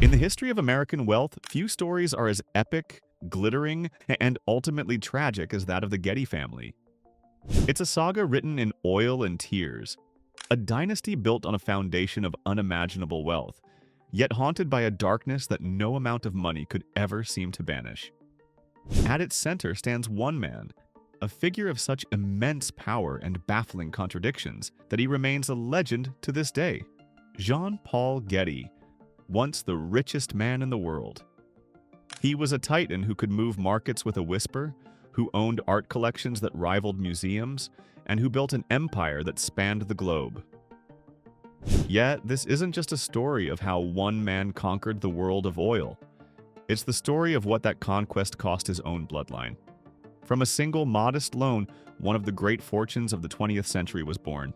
In the history of American wealth, few stories are as epic, glittering, and ultimately tragic as that of the Getty family. It's a saga written in oil and tears, a dynasty built on a foundation of unimaginable wealth, yet haunted by a darkness that no amount of money could ever seem to banish. At its center stands one man, a figure of such immense power and baffling contradictions that he remains a legend to this day. Jean-Paul Getty, once the richest man in the world. He was a titan who could move markets with a whisper, who owned art collections that rivaled museums, and who built an empire that spanned the globe. Yet, this isn't just a story of how one man conquered the world of oil. It's the story of what that conquest cost his own bloodline. From a single modest loan, one of the great fortunes of the 20th century was born.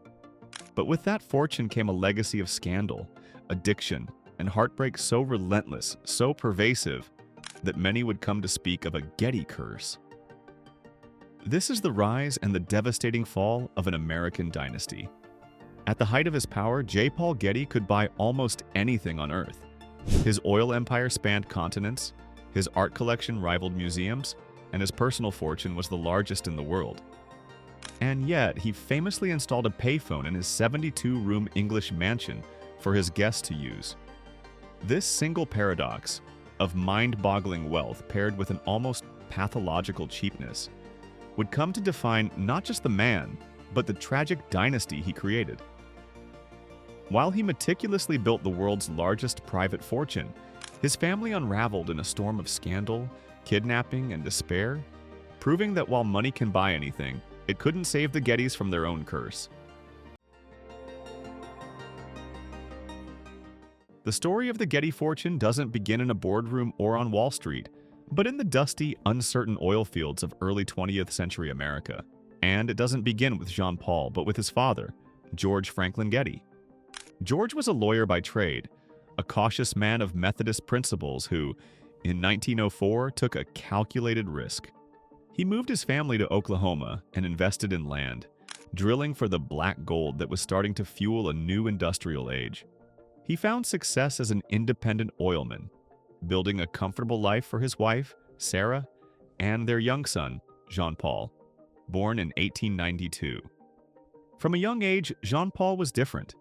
But with that fortune came a legacy of scandal, addiction, and heartbreak so relentless, so pervasive, that many would come to speak of a Getty curse. This is the rise and the devastating fall of an American dynasty. At the height of his power, J. Paul Getty could buy almost anything on Earth. His oil empire spanned continents, his art collection rivaled museums, and his personal fortune was the largest in the world. And yet, he famously installed a payphone in his 72-room English mansion for his guests to use. This single paradox of mind-boggling wealth paired with an almost pathological cheapness would come to define not just the man, but the tragic dynasty he created. While he meticulously built the world's largest private fortune, his family unraveled in a storm of scandal, kidnapping, and despair, proving that while money can buy anything, it couldn't save the Gettys from their own curse. The story of the Getty fortune doesn't begin in a boardroom or on Wall Street, but in the dusty, uncertain oil fields of early 20th century America. And it doesn't begin with Jean-Paul, but with his father, George Franklin Getty. George was a lawyer by trade, a cautious man of Methodist principles who, in 1904, took a calculated risk. He moved his family to Oklahoma and invested in land, drilling for the black gold that was starting to fuel a new industrial age. He found success as an independent oilman, building a comfortable life for his wife, Sarah, and their young son, Jean-Paul, born in 1892. From a young age, Jean-Paul was different.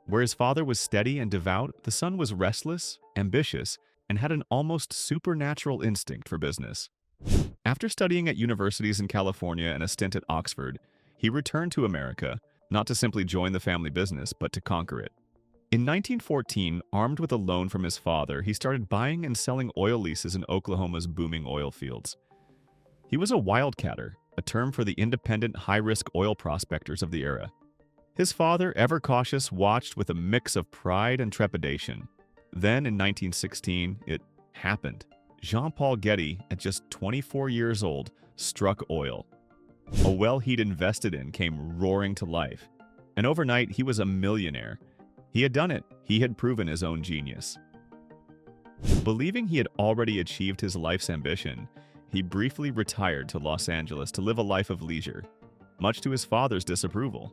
Where his father was steady and devout, the son was restless, ambitious, and had an almost supernatural instinct for business. After studying at universities in California and a stint at Oxford, he returned to America, not to simply join the family business, but to conquer it. In 1914, armed with a loan from his father, he started buying and selling oil leases in Oklahoma's booming oil fields. He was a wildcatter, a term for the independent, high-risk oil prospectors of the era. His father, ever cautious, watched with a mix of pride and trepidation. Then, in 1916, it happened. Jean-Paul Getty, at just 24 years old, struck oil. A well he'd invested in came roaring to life, and overnight he was a millionaire. He had done it. He had proven his own genius. Believing he had already achieved his life's ambition, he briefly retired to Los Angeles to live a life of leisure, much to his father's disapproval.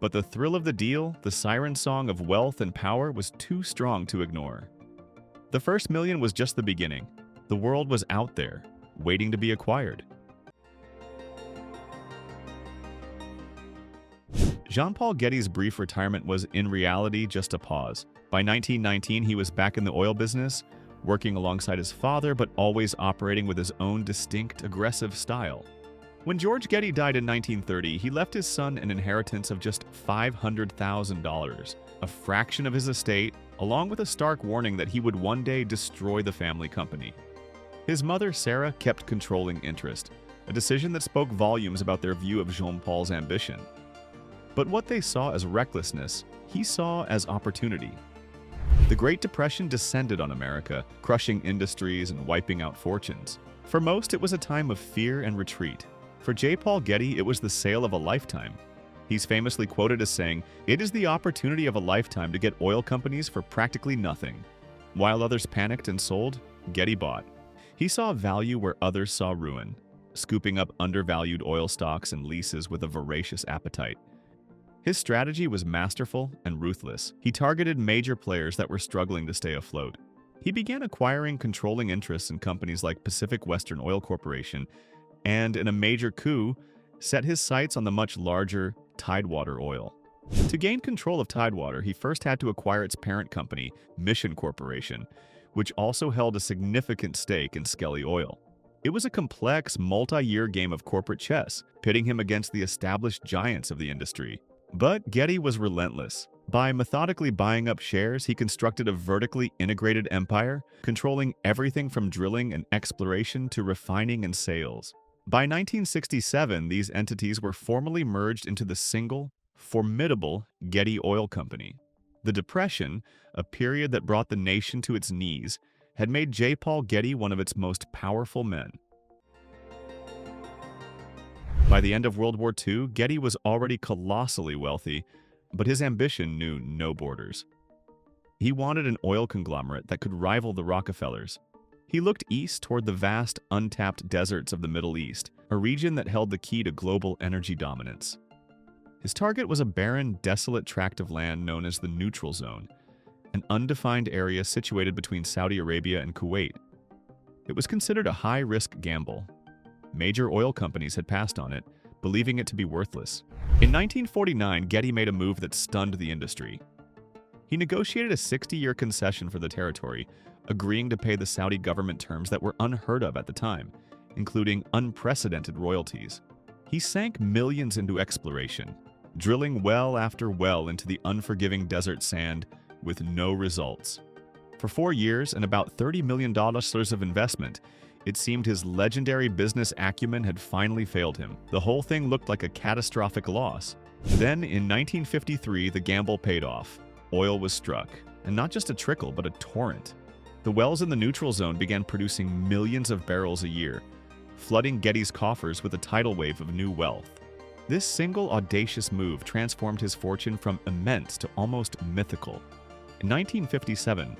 But the thrill of the deal, the siren song of wealth and power, was too strong to ignore. The first million was just the beginning. The world was out there, waiting to be acquired. Jean-Paul Getty's brief retirement was, in reality, just a pause. By 1919, he was back in the oil business, working alongside his father, but always operating with his own distinct, aggressive style. When George Getty died in 1930, he left his son an inheritance of just $500,000, a fraction of his estate, along with a stark warning that he would one day destroy the family company. His mother, Sarah, kept controlling interest, a decision that spoke volumes about their view of Jean-Paul's ambition. But what they saw as recklessness, he saw as opportunity. The Great Depression descended on America, crushing industries and wiping out fortunes. For most, it was a time of fear and retreat. For J. Paul Getty, it was the sale of a lifetime. He's famously quoted as saying, "It is the opportunity of a lifetime to get oil companies for practically nothing." While others panicked and sold, Getty bought. He saw value where others saw ruin, scooping up undervalued oil stocks and leases with a voracious appetite. His strategy was masterful and ruthless. He targeted major players that were struggling to stay afloat. He began acquiring controlling interests in companies like Pacific Western Oil Corporation and, in a major coup, set his sights on the much larger Tidewater Oil. To gain control of Tidewater, he first had to acquire its parent company, Mission Corporation, which also held a significant stake in Skelly Oil. It was a complex, multi-year game of corporate chess, pitting him against the established giants of the industry. But Getty was relentless. By methodically buying up shares, he constructed a vertically integrated empire, controlling everything from drilling and exploration to refining and sales. By 1967, these entities were formally merged into the single, formidable Getty Oil Company. The Depression, a period that brought the nation to its knees, had made J. Paul Getty one of its most powerful men. By the end of World War II, Getty was already colossally wealthy, but his ambition knew no borders. He wanted an oil conglomerate that could rival the Rockefellers. He looked east toward the vast, untapped deserts of the Middle East, a region that held the key to global energy dominance. His target was a barren, desolate tract of land known as the Neutral Zone, an undefined area situated between Saudi Arabia and Kuwait. It was considered a high-risk gamble. Major oil companies had passed on it, believing it to be worthless. In 1949, Getty made a move that stunned the industry. He negotiated a 60-year concession for the territory, agreeing to pay the Saudi government terms that were unheard of at the time, including unprecedented royalties. He sank millions into exploration, drilling well after well into the unforgiving desert sand with no results. For 4 years and about $30 million of investment, it seemed his legendary business acumen had finally failed him. The whole thing looked like a catastrophic loss. Then, in 1953, the gamble paid off. Oil was struck, and not just a trickle, but a torrent. The wells in the Neutral Zone began producing millions of barrels a year, flooding Getty's coffers with a tidal wave of new wealth. This single audacious move transformed his fortune from immense to almost mythical. In 1957,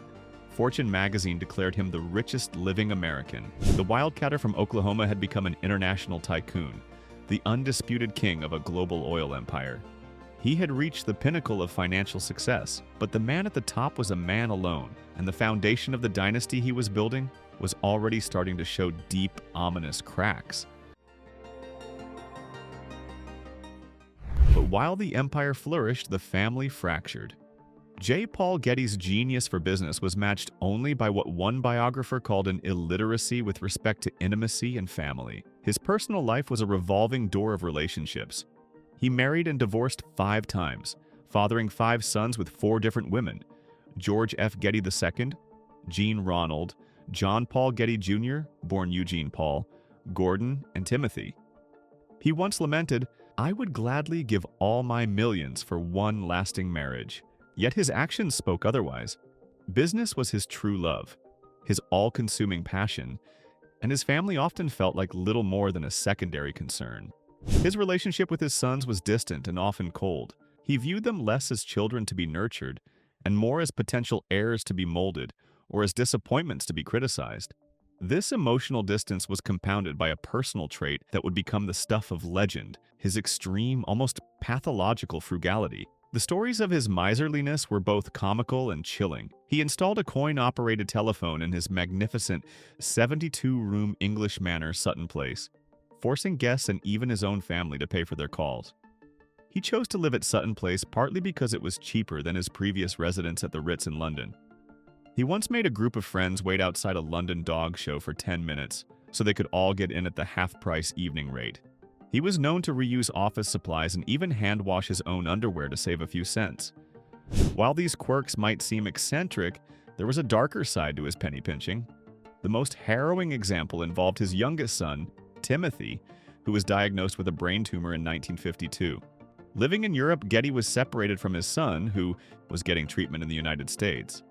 Fortune magazine declared him the richest living American. The wildcatter from Oklahoma had become an international tycoon, the undisputed king of a global oil empire. He had reached the pinnacle of financial success, but the man at the top was a man alone, and the foundation of the dynasty he was building was already starting to show deep, ominous cracks. But while the empire flourished, the family fractured. J. Paul Getty's genius for business was matched only by what one biographer called an illiteracy with respect to intimacy and family. His personal life was a revolving door of relationships. He married and divorced 5 times, fathering 5 sons with 4 different women: George F. Getty II, Jean Ronald, John Paul Getty Jr., born Eugene Paul, Gordon, and Timothy. He once lamented, "I would gladly give all my millions for one lasting marriage." Yet his actions spoke otherwise. Business was his true love, his all-consuming passion, and his family often felt like little more than a secondary concern. His relationship with his sons was distant and often cold. He viewed them less as children to be nurtured and more as potential heirs to be molded or as disappointments to be criticized. This emotional distance was compounded by a personal trait that would become the stuff of legend: his extreme, almost pathological frugality. The stories of his miserliness were both comical and chilling. He installed a coin-operated telephone in his magnificent 72-room English Manor Sutton Place, forcing guests and even his own family to pay for their calls. He chose to live at Sutton Place partly because it was cheaper than his previous residence at the Ritz in London. He once made a group of friends wait outside a London dog show for 10 minutes so they could all get in at the half-price evening rate. He was known to reuse office supplies and even hand-wash his own underwear to save a few cents. While these quirks might seem eccentric, there was a darker side to his penny pinching. The most harrowing example involved his youngest son, Timothy, who was diagnosed with a brain tumor in 1952. Living in Europe, Getty was separated from his son, who was getting treatment in the United States.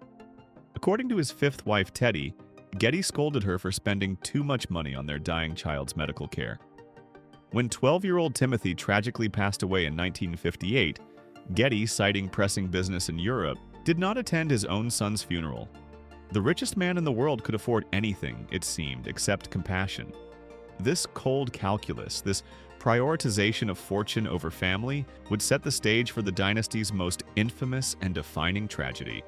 According to his 5th wife, Teddy, Getty scolded her for spending too much money on their dying child's medical care. When 12-year-old Timothy tragically passed away in 1958, Getty, citing pressing business in Europe, did not attend his own son's funeral. The richest man in the world could afford anything, it seemed, except compassion. This cold calculus, this prioritization of fortune over family, would set the stage for the dynasty's most infamous and defining tragedy.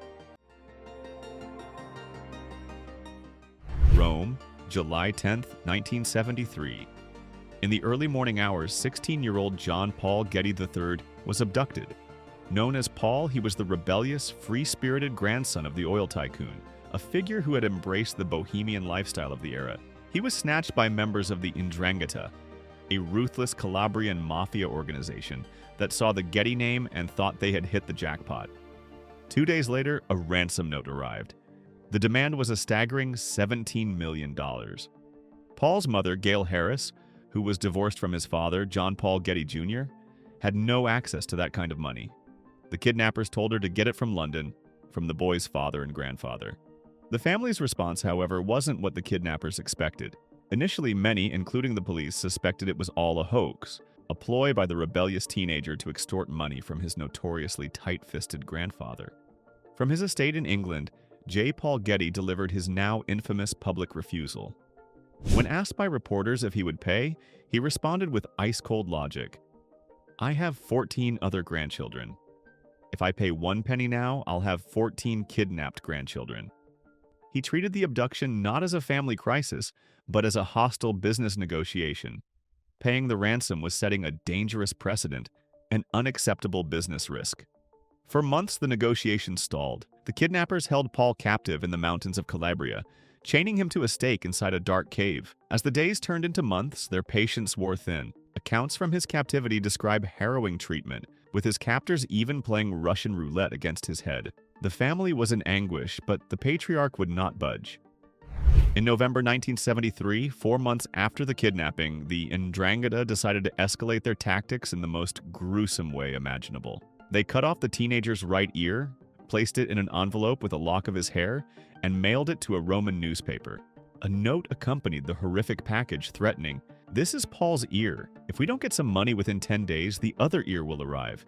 home, July 10, 1973. In the early morning hours, 16-year-old John Paul Getty III was abducted. Known as Paul, he was the rebellious, free-spirited grandson of the oil tycoon, a figure who had embraced the bohemian lifestyle of the era. He was snatched by members of the 'Ndrangheta, a ruthless Calabrian mafia organization that saw the Getty name and thought they had hit the jackpot. 2 days later, a ransom note arrived. The demand was a staggering $17 million. Paul's mother, Gail Harris, who was divorced from his father, John Paul Getty Jr., had no access to that kind of money. The kidnappers told her to get it from London, from the boy's father and grandfather. The family's response, however, wasn't what the kidnappers expected. Initially, many, including the police, suspected it was all a hoax, a ploy by the rebellious teenager to extort money from his notoriously tight-fisted grandfather. From his estate in England, J. Paul Getty delivered his now infamous public refusal. When asked by reporters if he would pay, he responded with ice-cold logic. "I have 14 other grandchildren. If I pay 1 penny now, I'll have 14 kidnapped grandchildren." He treated the abduction not as a family crisis, but as a hostile business negotiation. Paying the ransom was setting a dangerous precedent, an unacceptable business risk. For months, the negotiations stalled. The kidnappers held Paul captive in the mountains of Calabria, chaining him to a stake inside a dark cave. As the days turned into months, their patience wore thin. Accounts from his captivity describe harrowing treatment, with his captors even playing Russian roulette against his head. The family was in anguish, but the patriarch would not budge. In November 1973, 4 months after the kidnapping, the 'Ndrangheta decided to escalate their tactics in the most gruesome way imaginable. They cut off the teenager's right ear, placed it in an envelope with a lock of his hair, and mailed it to a Roman newspaper. A note accompanied the horrific package threatening, "This is Paul's ear. If we don't get some money within 10 days, the other ear will arrive."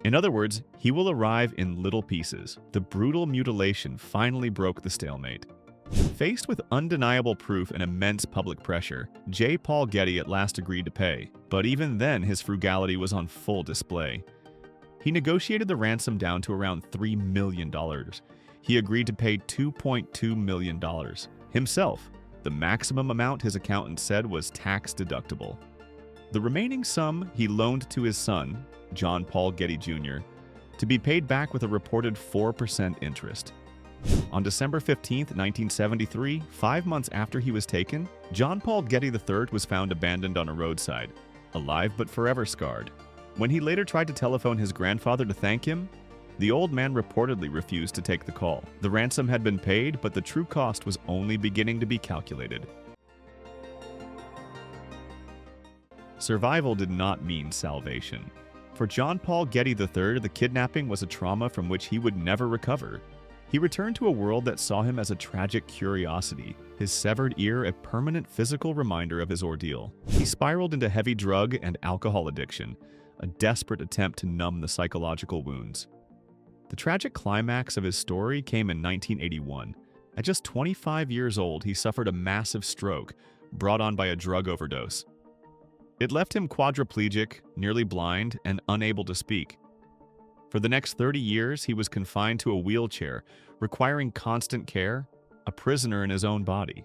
In other words, he will arrive in little pieces. The brutal mutilation finally broke the stalemate. Faced with undeniable proof and immense public pressure, J. Paul Getty at last agreed to pay, but even then his frugality was on full display. He negotiated the ransom down to around $3 million. He agreed to pay $2.2 million. Himself, the maximum amount his accountant said was tax deductible. The remaining sum he loaned to his son, John Paul Getty Jr., to be paid back with a reported 4% interest. On December 15, 1973, 5 months after he was taken, John Paul Getty III was found abandoned on a roadside, alive but forever scarred. When he later tried to telephone his grandfather to thank him, the old man reportedly refused to take the call. The ransom had been paid, but the true cost was only beginning to be calculated. Survival did not mean salvation. For John Paul Getty III, the kidnapping was a trauma from which he would never recover. He returned to a world that saw him as a tragic curiosity, his severed ear a permanent physical reminder of his ordeal. He spiraled into heavy drug and alcohol addiction, a desperate attempt to numb the psychological wounds. The tragic climax of his story came in 1981. At just 25 years old, he suffered a massive stroke brought on by a drug overdose. It left him quadriplegic, nearly blind, and unable to speak. For the next 30 years, he was confined to a wheelchair, requiring constant care, a prisoner in his own body.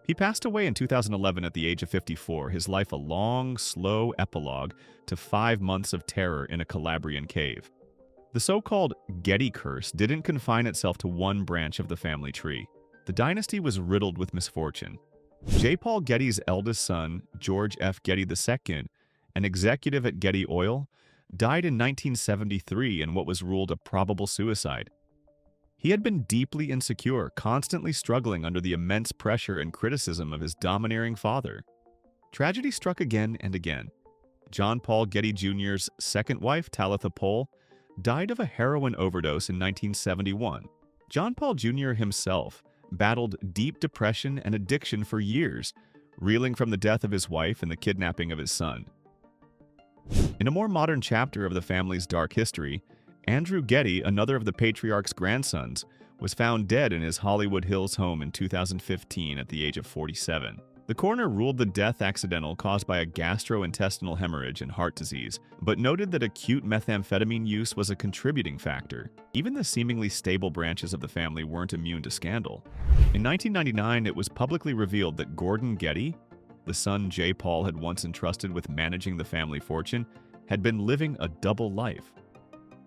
He passed away in 2011 at the age of 54, his life a long, slow epilogue to 5 months of terror in a Calabrian cave. The so-called Getty curse didn't confine itself to one branch of the family tree. The dynasty was riddled with misfortune. J. Paul Getty's eldest son, George F. Getty II, an executive at Getty Oil, died in 1973 in what was ruled a probable suicide. He had been deeply insecure, constantly struggling under the immense pressure and criticism of his domineering father. Tragedy struck again and again. John Paul Getty Jr.'s second wife, Talitha Pohl, died of a heroin overdose in 1971. John Paul Jr. himself battled deep depression and addiction for years, reeling from the death of his wife and the kidnapping of his son. In a more modern chapter of the family's dark history, Andrew Getty, another of the patriarch's grandsons, was found dead in his Hollywood Hills home in 2015 at the age of 47. The coroner ruled the death accidental caused by a gastrointestinal hemorrhage and heart disease, but noted that acute methamphetamine use was a contributing factor. Even the seemingly stable branches of the family weren't immune to scandal. In 1999, it was publicly revealed that Gordon Getty, the son J. Paul had once entrusted with managing the family fortune, had been living a double life.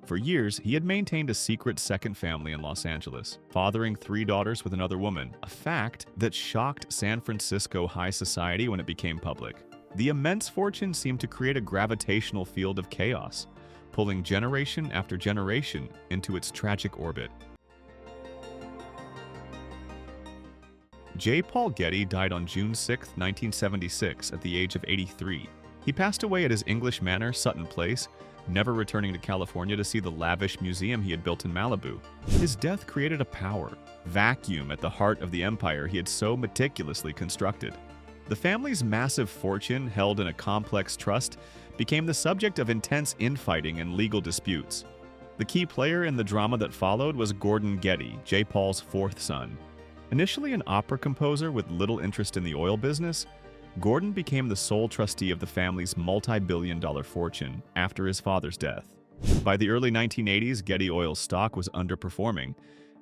For years, he had maintained a secret second family in Los Angeles, fathering 3 daughters with another woman, a fact that shocked San Francisco high society when it became public. The immense fortune seemed to create a gravitational field of chaos, pulling generation after generation into its tragic orbit. J. Paul Getty died on June 6, 1976, at the age of 83. He passed away at his English Manor, Sutton Place, never returning to California to see the lavish museum he had built in Malibu. His death created a power vacuum at the heart of the empire he had so meticulously constructed. The family's massive fortune, held in a complex trust, became the subject of intense infighting and legal disputes. The key player in the drama that followed was Gordon Getty, J. Paul's 4th son. Initially an opera composer with little interest in the oil business, Gordon became the sole trustee of the family's multi-billion-dollar fortune after his father's death. By the early 1980s, Getty Oil's stock was underperforming,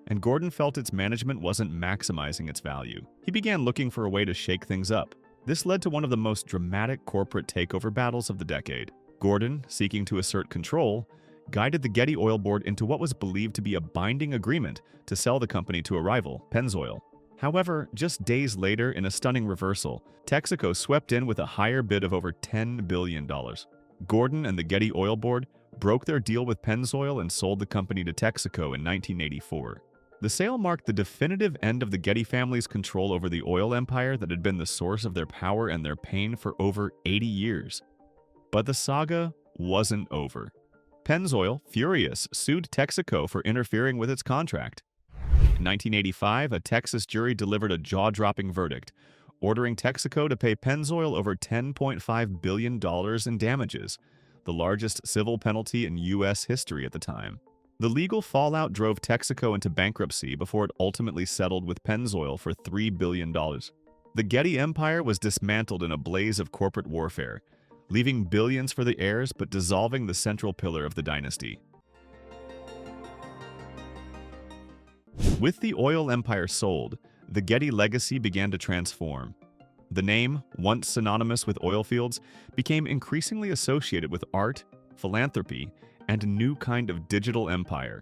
and Gordon felt its management wasn't maximizing its value. He began looking for a way to shake things up. This led to one of the most dramatic corporate takeover battles of the decade. Gordon, seeking to assert control, guided the Getty Oil board into what was believed to be a binding agreement to sell the company to a rival, Pennzoil. However, just days later, in a stunning reversal, Texaco swept in with a higher bid of over $10 billion. Gordon and the Getty Oil Board broke their deal with Pennzoil and sold the company to Texaco in 1984. The sale marked the definitive end of the Getty family's control over the oil empire that had been the source of their power and their pain for over 80 years. But the saga wasn't over. Pennzoil, furious, sued Texaco for interfering with its contract. In 1985, a Texas jury delivered a jaw-dropping verdict, ordering Texaco to pay Pennzoil over $10.5 billion in damages, the largest civil penalty in U.S. history at the time. The legal fallout drove Texaco into bankruptcy before it ultimately settled with Pennzoil for $3 billion. The Getty empire was dismantled in a blaze of corporate warfare, leaving billions for the heirs but dissolving the central pillar of the dynasty. With the oil empire sold, the Getty legacy began to transform. The name, once synonymous with oil fields, became increasingly associated with art, philanthropy, and a new kind of digital empire.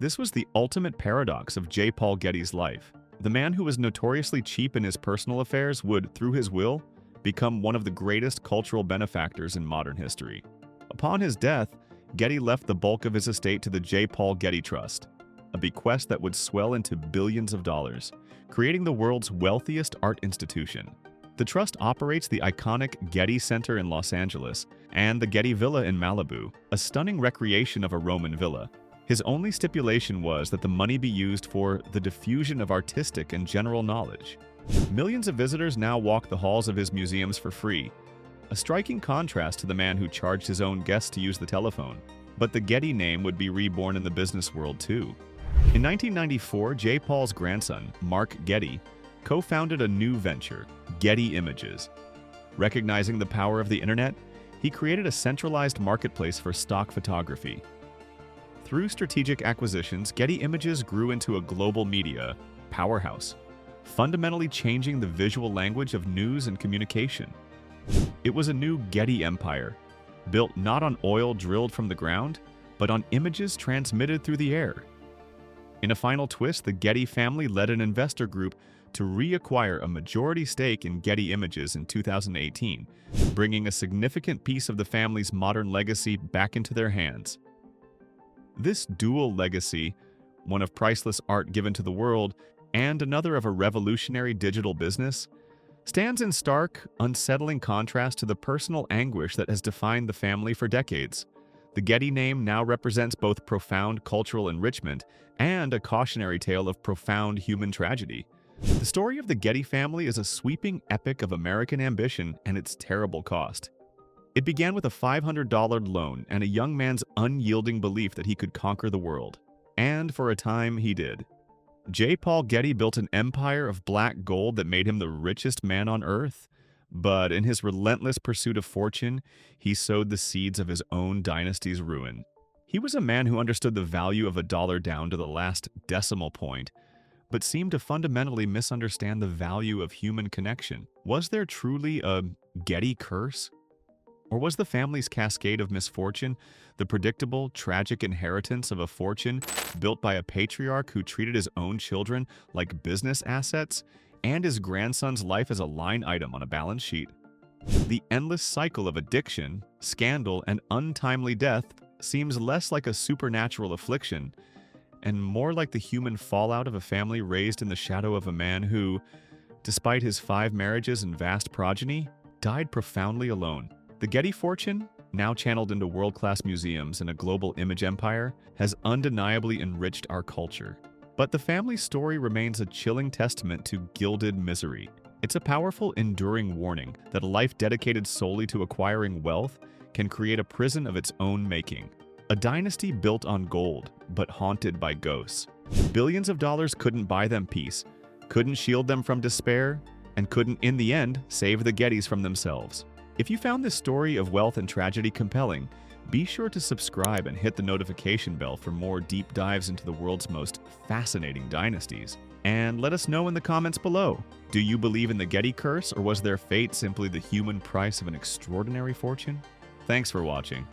This was the ultimate paradox of J. Paul Getty's life. The man who was notoriously cheap in his personal affairs would, through his will, become one of the greatest cultural benefactors in modern history. Upon his death, Getty left the bulk of his estate to the J. Paul Getty Trust, a bequest that would swell into billions of dollars, creating the world's wealthiest art institution. The trust operates the iconic Getty Center in Los Angeles and the Getty Villa in Malibu, a stunning recreation of a Roman villa. His only stipulation was that the money be used for the diffusion of artistic and general knowledge. Millions of visitors now walk the halls of his museums for free, a striking contrast to the man who charged his own guests to use the telephone. But the Getty name would be reborn in the business world too. In 1994, J. Paul's grandson, Mark Getty, co-founded a new venture, Getty Images. Recognizing the power of the internet, he created a centralized marketplace for stock photography. Through strategic acquisitions, Getty Images grew into a global media powerhouse, fundamentally changing the visual language of news and communication. It was a new Getty empire, built not on oil drilled from the ground, but on images transmitted through the air. In a final twist, the Getty family led an investor group to reacquire a majority stake in Getty Images in 2018, bringing a significant piece of the family's modern legacy back into their hands. This dual legacy, one of priceless art given to the world and another of a revolutionary digital business, stands in stark, unsettling contrast to the personal anguish that has defined the family for decades. The Getty name now represents both profound cultural enrichment and a cautionary tale of profound human tragedy. The story of the Getty family is a sweeping epic of American ambition and its terrible cost. It began with a $500 loan and a young man's unyielding belief that he could conquer the world. And for a time, he did. J. Paul Getty built an empire of black gold that made him the richest man on earth. But in his relentless pursuit of fortune, he sowed the seeds of his own dynasty's ruin. He was a man who understood the value of a dollar down to the last decimal point, but seemed to fundamentally misunderstand the value of human connection. Was there truly a Getty curse? Or was the family's cascade of misfortune the predictable, tragic inheritance of a fortune built by a patriarch who treated his own children like business assets and his grandson's life as a line item on a balance sheet? The endless cycle of addiction, scandal, and untimely death seems less like a supernatural affliction and more like the human fallout of a family raised in the shadow of a man who, despite his 5 marriages and vast progeny, died profoundly alone. The Getty fortune, now channeled into world-class museums and a global image empire, has undeniably enriched our culture. But the family story remains a chilling testament to gilded misery. It's a powerful, enduring warning that a life dedicated solely to acquiring wealth can create a prison of its own making. A dynasty built on gold, but haunted by ghosts. Billions of dollars couldn't buy them peace, couldn't shield them from despair, and couldn't, in the end, save the Gettys from themselves. If you found this story of wealth and tragedy compelling, be sure to subscribe and hit the notification bell for more deep dives into the world's most fascinating dynasties. And let us know in the comments below. Do you believe in the Getty curse, or was their fate simply the human price of an extraordinary fortune? Thanks for watching.